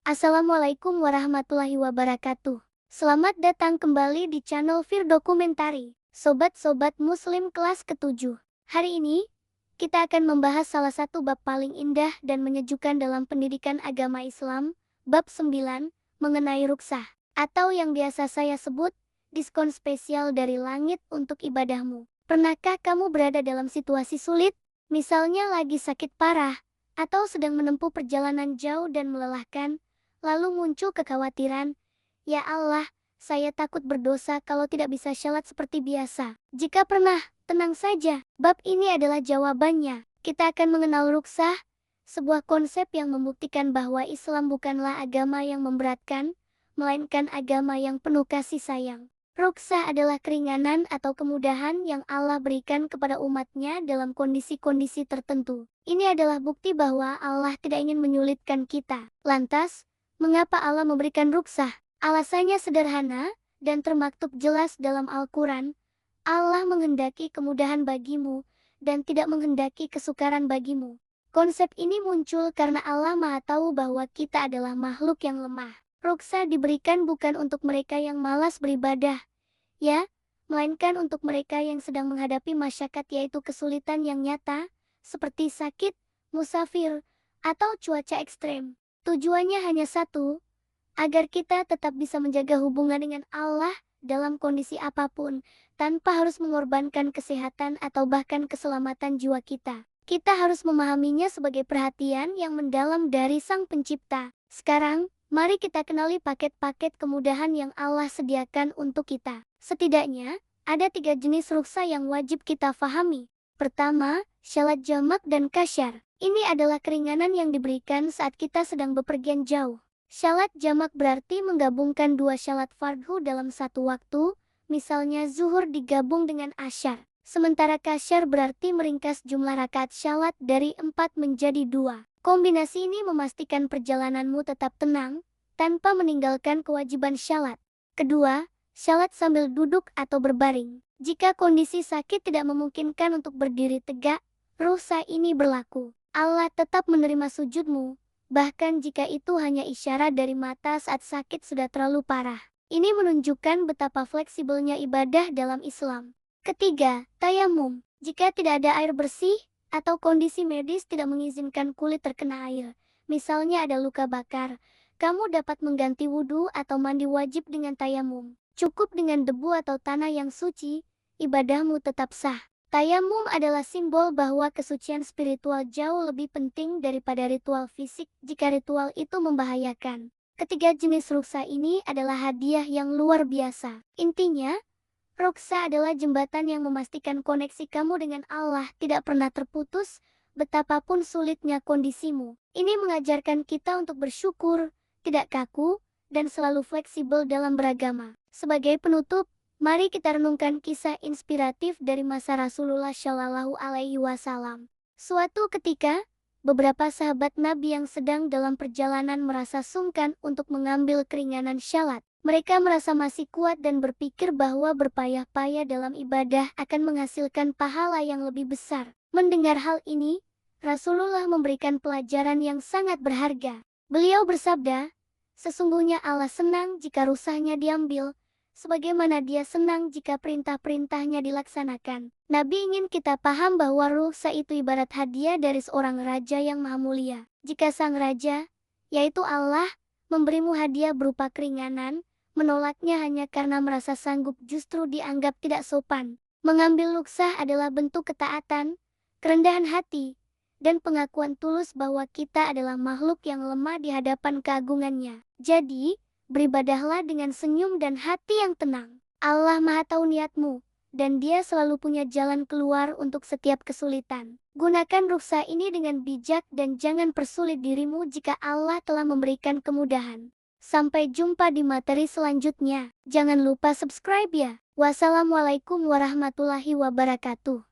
Assalamualaikum warahmatullahi wabarakatuh. Selamat datang kembali di channel Fir Dokumentari. Sobat-sobat muslim kelas ke-7. Hari ini, kita akan membahas salah satu bab paling indah dan menyejukkan dalam pendidikan agama Islam, bab 9, mengenai ruksah, atau yang biasa saya sebut, diskon spesial dari langit untuk ibadahmu. Pernahkah kamu berada dalam situasi sulit? Misalnya lagi sakit parah, atau sedang menempuh perjalanan jauh dan melelahkan, lalu muncul kekhawatiran, "Ya Allah, saya takut berdosa kalau tidak bisa sholat seperti biasa." Jika pernah, tenang saja, bab ini adalah jawabannya. Kita akan mengenal ruksah, sebuah konsep yang membuktikan bahwa Islam bukanlah agama yang memberatkan, melainkan agama yang penuh kasih sayang. Ruksah adalah keringanan atau kemudahan yang Allah berikan kepada umatnya dalam kondisi-kondisi tertentu. Ini adalah bukti bahwa Allah tidak ingin menyulitkan kita. Lantas, mengapa Allah memberikan ruksah? Alasannya sederhana dan termaktub jelas dalam Al-Quran. Allah menghendaki kemudahan bagimu dan tidak menghendaki kesukaran bagimu. Konsep ini muncul karena Allah Maha Tahu bahwa kita adalah makhluk yang lemah. Ruksah diberikan bukan untuk mereka yang malas beribadah, ya, melainkan untuk mereka yang sedang menghadapi masyakat, yaitu kesulitan yang nyata, seperti sakit, musafir, atau cuaca ekstrem. Tujuannya hanya satu, agar kita tetap bisa menjaga hubungan dengan Allah dalam kondisi apapun, tanpa harus mengorbankan kesehatan atau bahkan keselamatan jiwa kita. Kita harus memahaminya sebagai perhatian yang mendalam dari Sang Pencipta. Sekarang, mari kita kenali paket-paket kemudahan yang Allah sediakan untuk kita. Setidaknya, ada 3 jenis ruksah yang wajib kita fahami. Pertama, syalat jamak dan kasyar. Ini adalah keringanan yang diberikan saat kita sedang bepergian jauh. Syalat jamak berarti menggabungkan 2 syalat fardhu dalam satu waktu, misalnya zuhur digabung dengan asyar. Sementara kasyar berarti meringkas jumlah rakaat syalat dari 4 menjadi 2. Kombinasi ini memastikan perjalananmu tetap tenang, tanpa meninggalkan kewajiban syalat. Kedua, syalat sambil duduk atau berbaring. Jika kondisi sakit tidak memungkinkan untuk berdiri tegak, ruksah ini berlaku. Allah tetap menerima sujudmu, bahkan jika itu hanya isyarat dari mata saat sakit sudah terlalu parah. Ini menunjukkan betapa fleksibelnya ibadah dalam Islam. Ketiga, tayamum. Jika tidak ada air bersih, atau kondisi medis tidak mengizinkan kulit terkena air, misalnya ada luka bakar, kamu dapat mengganti wudhu atau mandi wajib dengan tayamum. Cukup dengan debu atau tanah yang suci, ibadahmu tetap sah. Tayamum adalah simbol bahwa kesucian spiritual jauh lebih penting daripada ritual fisik jika ritual itu membahayakan. Ketiga jenis ruksah ini adalah hadiah yang luar biasa. Intinya, ruksah adalah jembatan yang memastikan koneksi kamu dengan Allah tidak pernah terputus, betapapun sulitnya kondisimu. Ini mengajarkan kita untuk bersyukur, tidak kaku, dan selalu fleksibel dalam beragama. Sebagai penutup, mari kita renungkan kisah inspiratif dari masa Rasulullah Shallallahu Alaihi Wasallam. Suatu ketika, beberapa sahabat Nabi yang sedang dalam perjalanan merasa sungkan untuk mengambil keringanan syalat. Mereka merasa masih kuat dan berpikir bahwa berpayah-payah dalam ibadah akan menghasilkan pahala yang lebih besar. Mendengar hal ini, Rasulullah memberikan pelajaran yang sangat berharga. Beliau bersabda, "Sesungguhnya Allah senang jika ruksahnya diambil, sebagaimana Dia senang jika perintah-perintahnya dilaksanakan." Nabi ingin kita paham bahwa ruksah itu ibarat hadiah dari seorang raja yang maha mulia. Jika sang raja, yaitu Allah, memberimu hadiah berupa keringanan, menolaknya hanya karena merasa sanggup justru dianggap tidak sopan. Mengambil ruksah adalah bentuk ketaatan, kerendahan hati, dan pengakuan tulus bahwa kita adalah makhluk yang lemah di hadapan keagungannya. Jadi, beribadahlah dengan senyum dan hati yang tenang. Allah Maha Tahu niatmu, dan Dia selalu punya jalan keluar untuk setiap kesulitan. Gunakan ruksah ini dengan bijak dan jangan persulit dirimu jika Allah telah memberikan kemudahan. Sampai jumpa di materi selanjutnya. Jangan lupa subscribe ya. Wassalamualaikum warahmatullahi wabarakatuh.